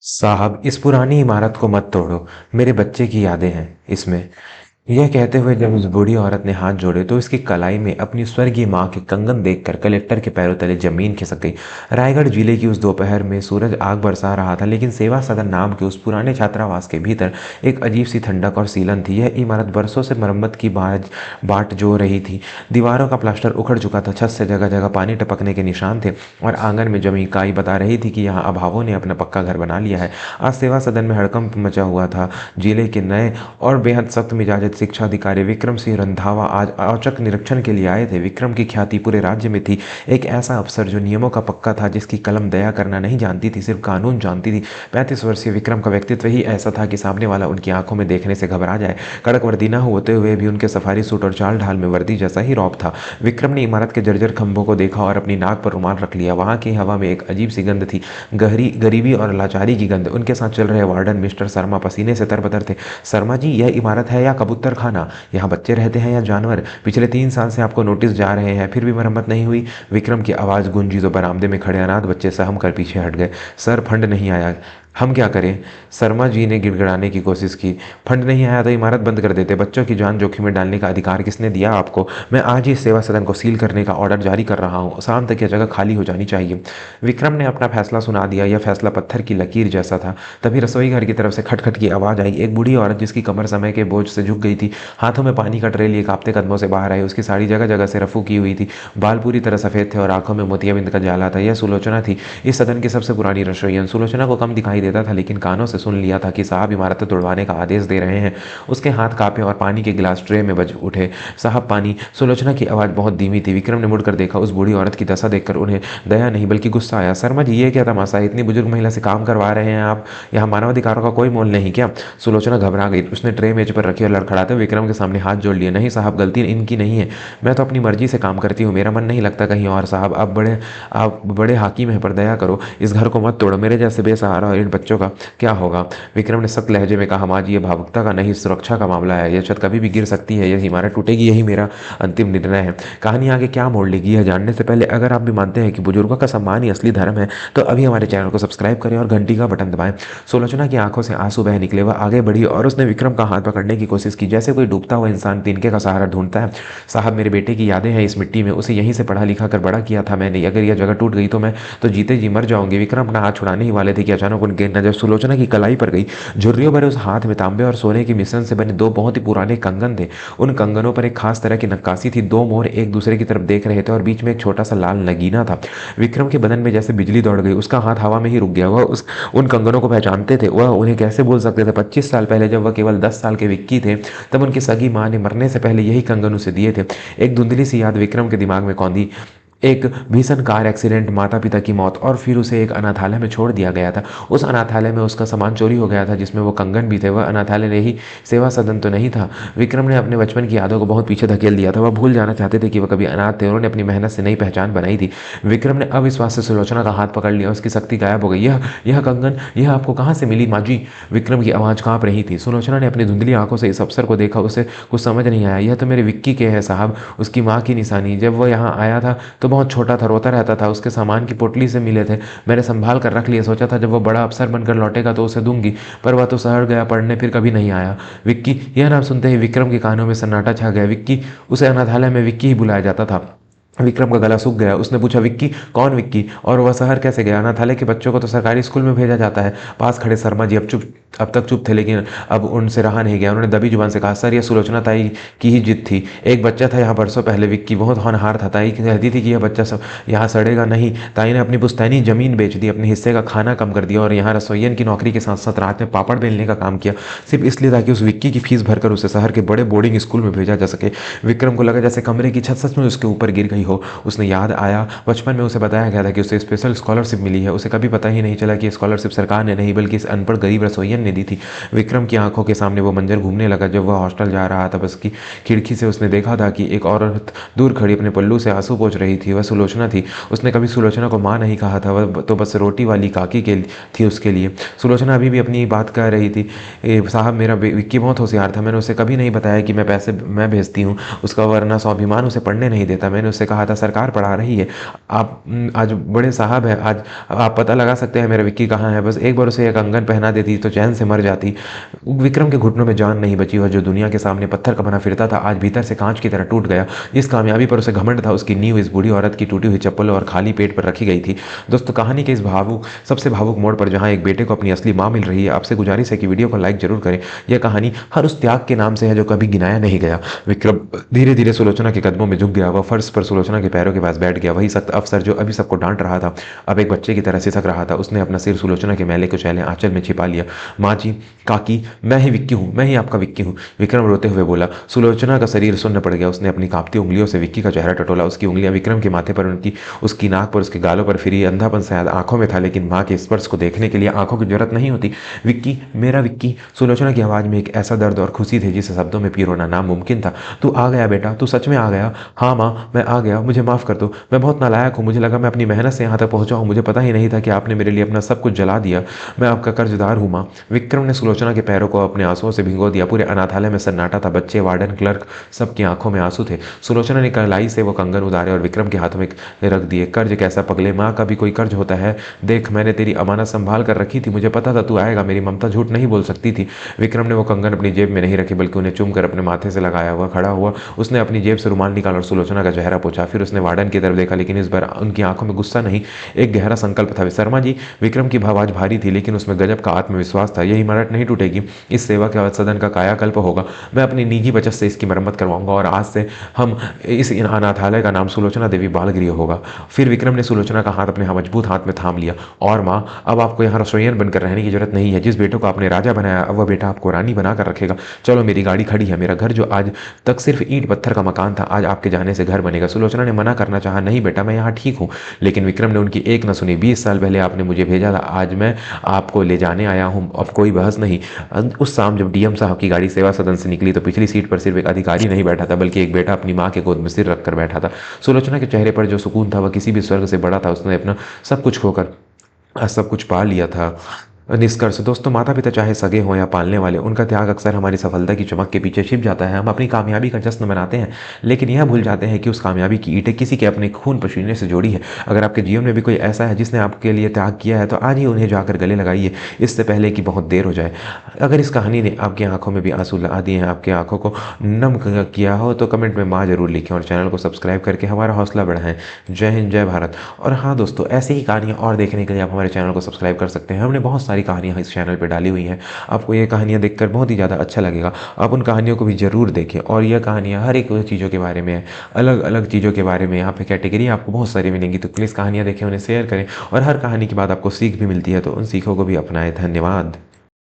साहब, इस पुरानी इमारत को मत तोड़ो। मेरे बच्चे की यादें हैं इसमें। यह कहते हुए जब उस बूढ़ी औरत ने हाथ जोड़े तो इसकी कलाई में अपनी स्वर्गीय मां के कंगन देखकर कलेक्टर के पैरों तले जमीन खिसक गई। रायगढ़ जिले की उस दोपहर में सूरज आग बरसा रहा था, लेकिन सेवा सदन नाम के उस पुराने छात्रावास के भीतर एक अजीब सी ठंडक और सीलन थी। यह इमारत बरसों से मरम्मत की बाट जो रही थी। दीवारों का प्लास्टर उखड़ चुका था, छत से जगह जगह पानी टपकने के निशान थे और आंगन में जमी काई बता रही थी कि यहाँ अभावों ने अपना पक्का घर बना लिया है। आज सेवा सदन में हड़कंप मचा हुआ था। जिले के नए और बेहद सख्त मिजाज शिक्षा अधिकारी विक्रम सिंह रंधावा आज औचक निरीक्षण के लिए आए थे। विक्रम की ख्याति पूरे राज्य में थी। एक ऐसा अफसर जो नियमों का पक्का था, जिसकी कलम दया करना नहीं जानती थी, सिर्फ कानून जानती थी। 35 वर्षीय विक्रम का व्यक्तित्व ही ऐसा था कि सामने वाला उनकी आंखों में देखने से घबरा जाए। कड़क वर्दी न होते हुए भी उनके सफारी सूट और चाल ढाल में वर्दी जैसा ही रौब था। विक्रम ने इमारत के जर्जर खंभों को देखा और अपनी नाक पर रुमाल रख लिया। वहां की हवा में एक अजीब सी गंध थी, गहरी गरीबी और लाचारी की गंध। उनके साथ चल रहे वार्डन मिस्टर शर्मा पसीने से तरबतर थे। शर्मा जी, यह इमारत है या कबूतर खाना? यहाँ बच्चे रहते हैं या जानवर? पिछले 3 साल से आपको नोटिस जा रहे हैं, फिर भी मरम्मत नहीं हुई। विक्रम की आवाज़ गूंजी तो बरामदे में खड़े अनाथ बच्चे सहम कर पीछे हट गए। सर, फंड नहीं आया। हम क्या करें? शर्मा जी ने गिड़गिड़ाने की कोशिश की। फंड नहीं आया तो इमारत बंद कर देते। बच्चों की जान जोखिम में डालने का अधिकार किसने दिया आपको? मैं आज ही सेवा सदन को सील करने का ऑर्डर जारी कर रहा हूँ। शाम तक यह जगह खाली हो जानी चाहिए। विक्रम ने अपना फैसला सुना दिया। यह फैसला पत्थर की लकीर जैसा था। तभी रसोई घर की तरफ से खटखट की आवाज़ आई। एक बूढ़ी औरत, जिसकी कमर समय के बोझ से झुक गई थी, हाथों में पानी का ट्रे लिए कांपते कदमों से बाहर आई। उसकी साड़ी जगह जगह से रफू की हुई थी, बाल पूरी तरह सफ़ेद थे और आंखों में मोतियाबिंद का जाला था। यह सुलोचना थी, इस सदन की सबसे पुरानी रसोईयन। सुलोचना को कम दिखाई देता था, लेकिन कानों से सुन लिया था कि साहब इमारत तोड़वाने का आदेश दे रहे हैं। उसके हाथ कांपे और पानी के गिलास ट्रे में बज उठे। साहब, पानी। सुलोचना की आवाज़ बहुत धीमी थी। विक्रम ने मुड़कर देखा। उस बूढ़ी औरत की दशा देखकर उन्हें दया नहीं बल्कि गुस्सा आया। शर्मा जी, ये क्या तमाशा है? इतनी बुजुर्ग महिला से काम करवा रहे हैं आप? यहाँ मानवाधिकारों का कोई मोल नहीं क्या? सुलोचना घबरा गई। उसने ट्रे मेज पर रखी और लड़खड़ाते हुए विक्रम के सामने हाथ जोड़ लिए। नहीं साहब, गलती इनकी नहीं है। मैं तो अपनी मर्जी से काम करती हूँ, मेरा मन नहीं लगता कहीं और। साहब, आप बड़े हाकिम हैं, पर दया करो, इस घर को मत तोड़ो। मेरे जैसे बेसहारा और इन बच्चों का क्या होगा? विक्रम ने सख्त लहजे में कहा। माँ जी, ये भावुकता का नहीं, सुरक्षा का मामला है। यह छत कभी भी गिर सकती है, यह इमारत टूटेगी, यही मेरा अंतिम निर्णय है। कहानी आगे क्या मोड़ लेगी, यह जानने से पहले अगर आप भी मानते हैं कि बुजुर्गों का सम्मान ही असली धर्म है, तो अभी हमारे चैनल को सब्सक्राइब करें और घंटी का बटन दबाएं। सुलोचना की आंखों से आंसू बह निकले। वह आगे बढ़ी और उसने विक्रम का हाथ पकड़ने की कोशिश की, जैसे कोई डूबता हुआ इंसान तिनके का सहारा ढूंढता है। साहब, मेरे बेटे की यादें हैं इस मिट्टी में। उसे यहीं से पढ़ा लिखा कर बड़ा किया था मैंने। अगर यह जगह टूट गई तो मैं तो जीते जी मर जाऊंगी। विक्रम अपना हाथ छुड़ाने ही वाले थे कि अचानक उनकी नजर सुलोचना की कलाई पर गई। झुर्रियों भरे उस हाथ में तांबे और सोने के मिश्रण से बने दो बहुत ही पुराने कंगन थे। उन कंगनों पर एक खास तरह की नक्काशी थी। दो मोर एक दूसरे की तरफ देख रहे थे और बीच में एक छोटा सा लाल नगीना था। विक्रम के बदन में जैसे बिजली दौड़ गई। उसका हाथ हवा में ही रुक गया। वह उन कंगनों को पहचानते थे। वह उन्हें कैसे भूल सकते थे? 25 साल पहले जब वह केवल 10 साल के विक्की थे, तब उनकी सगी माँ ने मरने से पहले यही कंगन उसे दिए थे। एक धुंधली सी याद विक्रम के दिमाग में कौंधी। एक भीषण कार एक्सीडेंट, माता पिता की मौत और फिर उसे एक अनाथालय में छोड़ दिया गया था। उस अनाथालय में उसका सामान चोरी हो गया था, जिसमें वो कंगन भी थे। वह अनाथालय नहीं, सेवा सदन तो नहीं था। विक्रम ने अपने बचपन की यादों को बहुत पीछे धकेल दिया था। वह भूल जाना चाहते थे कि वह कभी अनाथ थे। उन्होंने अपनी मेहनत से नई पहचान बनाई थी। विक्रम ने अविश्वास से सुलोचना का हाथ पकड़ लिया। उसकी शक्ति गायब हो गई। यह कंगन, यह आपको कहाँ से मिली माँ जी? विक्रम की आवाज़ कांप रही थी। सुलोचना ने अपनी धुंधली आंखों से इस अफसर को देखा। उसे कुछ समझ नहीं आया। यह तो मेरे विक्की के है साहब, उसकी माँ की निशानी। जब वह यहाँ आया था तो बहुत छोटा था, रोता रहता था। उसके सामान की पोटली से मिले थे, मैंने संभाल कर रख लिए। सोचा था जब वो बड़ा अफसर बनकर लौटेगा तो उसे दूंगी, पर वह तो शहर गया पढ़ने, फिर कभी नहीं आया। विक्की, यह नाम सुनते ही विक्रम के कानों में सन्नाटा छा गया। विक्की, उसे अनाथालय में विक्की ही बुलाया जाता था। विक्रम का गला सूख गया। उसने पूछा, विक्की? कौन विक्की? और वह शहर कैसे गया? अनाथालय के बच्चों को तो सरकारी स्कूल में भेजा जाता है। पास खड़े शर्मा जी अब तक चुप थे, लेकिन अब उनसे रहा नहीं गया। उन्होंने दबी जुबान से कहा, सर, यह सुलोचना ताई की ही जिद थी। एक बच्चा था यहाँ बरसों पहले, विक्की बहुत होनहार था। ताई कहती थी कि यह बच्चा सब यहाँ सड़ेगा नहीं। ताई ने अपनी पुश्तैनी जमीन बेच दी, अपने हिस्से का खाना कम कर दिया और यहाँ रसोइयन की नौकरी के साथ साथ रात में पापड़ बेलने का काम किया, सिर्फ इसलिए ताकि उस विक्की की फीस भरकर उसे शहर के बड़े बोर्डिंग स्कूल में भेजा जा सके। विक्रम को लगा जैसे कमरे की छत सच में उसके ऊपर गिर गई हो। उसने याद आया, बचपन में उसे बताया गया था कि उसे स्पेशल स्कॉलरशिप मिली है। उसे कभी पता ही नहीं चला कि स्कॉलरशिप सरकार ने नहीं, बल्कि इस अनपढ़ गरीब रसोइयन गार्डियन ने दी थी। विक्रम की आंखों के सामने वो मंजर घूमने लगा जब वह हॉस्टल जा रहा था। बस की खिड़की से उसने देखा था कि एक औरत दूर खड़ी अपने पल्लू से आंसू पोंछ रही थी। वह सुलोचना थी। उसने कभी सुलोचना को माँ नहीं कहा था, वह तो बस रोटी वाली काकी के थी उसके लिए। सुलोचना अभी भी अपनी बात कह रही थी, साहब मेरा विक्की बहुत होशियार था, मैंने उसे कभी नहीं बताया कि मैं पैसे मैं भेजती हूँ उसका, वरना स्वाभिमान उसे पढ़ने नहीं देता। मैंने उससे कहा था सरकार पढ़ा रही है, आप आज बड़े साहब हैं, आज आप पता लगा सकते हैं मेरा विक्की कहाँ है। बस एक बार उसे एक कंगन पहना देती तो चैन से मर जाती। विक्रम के घुटनों में जान नहीं बची। वह जो दुनिया के सामने पत्थर का बना फिरता था आज भीतर से कांच की तरह टूट गया। जिस कामयाबी पर उसे घमंड था उसकी नींव इस बूढ़ी औरत की टूटी हुई चप्पलों और खाली पेट पर रखी गई थी। दोस्तों कहानी के इस सबसे भावुक मोड़ पर जहां एक बेटे को अपनी असली मां मिल रही है, आपसे गुजारिश है कि वीडियो को लाइक जरूर करें। यह कहानी हर उस त्याग के नाम से है जो कभी गिनाया नहीं गया। विक्रम धीरे धीरे सुलोचना के कदमों में झुक गया। वह फर्श पर सुलोचना के पैरों के पास बैठ गया। वही सख्त अफसर जो अभी सबको डांट रहा था अब एक बच्चे की तरह सिसक रहा था। उसने अपना सिर सुलोचना के मैले कुचैले आंचल में छिपा लिया। माँ जी, काकी, मैं ही विक्की हूँ, मैं ही आपका विक्की हूँ, विक्रम रोते हुए बोला। सुलोचना का शरीर सुन्न पड़ गया। उसने अपनी कांपती उंगलियों से विक्की का चेहरा टटोला। उसकी उंगलियां विक्रम के माथे पर, उसकी नाक पर, उसके गालों पर फिरी। अंधापन शायद आंखों में था, लेकिन माँ के स्पर्श को देखने के लिए आंखों की जरूरत नहीं होती। विक्की, मेरा विक्की। सुलोचना की आवाज में एक ऐसा दर्द और खुशी थी जिसे शब्दों में पिरोना नामुमकिन था। तू आ गया बेटा, तू सच में आ गया। हाँ माँ, मैं आ गया, मुझे माफ कर दो, मैं बहुत नालायक हूँ, मुझे लगा मैं अपनी मेहनत से यहाँ तक पहुंचा हूँ, मुझे पता ही नहीं था कि आपने मेरे लिए अपना सब कुछ जला दिया। मैं आपका कर्जदार हूँ माँ। विक्रम ने सुलोचना के पैरों को अपने आंसुओं से भिगो दिया। पूरे अनाथालय में सन्नाटा था। बच्चे, वार्डन, क्लर्क, सबकी आंखों में आंसू थे। सुलोचना ने कलाई से वो कंगन उतारे और विक्रम के हाथों में रख दिए। कर्ज कैसा पगले, माँ का भी कोई कर्ज होता है। देख, मैंने तेरी अमानत संभाल कर रखी थी, मुझे पता था तू आएगा, मेरी ममता झूठ नहीं बोल सकती थी। विक्रम ने वो कंगन अपनी जेब में नहीं रखी बल्कि उन्हें चूम कर अपने माथे से लगाया हुआ खड़ा हुआ। उसने अपनी जेब से रुमाल निकाला और सुलोचना का चेहरा पोंछा। फिर उसने वार्डन की तरफ देखा, लेकिन इस बार उनकी आंखों में गुस्सा नहीं, एक गहरा संकल्प था। शर्मा जी, विक्रम की आवाज भारी थी लेकिन उसमें गजब का आत्मविश्वास था। यही इमारत नहीं टूटेगी, इस सेवा के सदन का कायाकल्प होगा। मैं अपनी निजी बचत से इसकी मरम्मत करवाऊंगा और आज से हम इस अनाथालय का नाम सुलोचना देवी बाल गृह होगा। फिर विक्रम ने सुलोचना का हाथ अपने मजबूत हाथ में थाम लिया। और माँ, अब आपको यहाँ रसोईयन बनकर रहने की जरूरत नहीं है। जिस बेटे को आपने राजा बनाया अब वह बेटा आपको रानी बनाकर रखेगा। चलो, मेरी गाड़ी खड़ी है, मेरा घर जो आज तक सिर्फ ईंट पत्थर का मकान था आज आपके जाने से घर बनेगा। सुलोचना ने मना करना चाहा, नहीं बेटा, मैं यहाँ ठीक हूँ, लेकिन विक्रम ने उनकी एक न सुनी। 20 साल पहले आपने मुझे भेजा था, आज मैं आपको ले जाने आया हूँ, अब कोई बहस नहीं। उस शाम जब डीएम साहब की गाड़ी सेवा सदन से निकली तो पिछली सीट पर सिर्फ एक अधिकारी नहीं बैठा था बल्कि एक बेटा अपनी माँ के गोद में सिर रखकर बैठा था। सुलोचना के चेहरे पर जो सुकून था वह किसी भी स्वर्ग से बड़ा था। उसने अपना सब कुछ खोकर सब कुछ पा लिया था। निष्कर्ष दोस्तों, माता पिता चाहे सगे हों या पालने वाले, उनका त्याग अक्सर हमारी सफलता की चमक के पीछे छिप जाता है। हम अपनी कामयाबी का जश्न मनाते हैं लेकिन यह भूल जाते हैं कि उस कामयाबी की ईंटें किसी के अपने खून पसीने से जोड़ी है। अगर आपके जीवन में भी कोई ऐसा है जिसने आपके लिए त्याग किया है तो आज ही उन्हें जाकर गले लगाइए, इससे पहले कि बहुत देर हो जाए। अगर इस कहानी ने आपकी आंखों में भी आंसू ला दिए हैं, आपकी आंखों को नम किया हो, तो कमेंट में माँ जरूर लिखें और चैनल को सब्सक्राइब करके हमारा हौसला बढ़ाएं। जय हिंद, जय भारत। और हाँ दोस्तों, ऐसी ही कहानियाँ और देखने के लिए आप हमारे चैनल को सब्सक्राइब कर सकते हैं। हमने बहुत सारी कहानियाँ इस चैनल पे डाली हुई हैं। आपको ये कहानियाँ देखकर बहुत ही ज़्यादा अच्छा लगेगा। आप उन कहानियों को भी ज़रूर देखें। और यह कहानियाँ हर एक चीज़ों के बारे में है, अलग अलग चीज़ों के बारे में। यहाँ पे कैटेगरी आपको बहुत सारी मिलेंगी, तो प्लीज़ कहानियाँ देखें, उन्हें शेयर करें और हर कहानी के बाद आपको सीख भी मिलती है, तो उन सीखों को भी अपनाएं। धन्यवाद।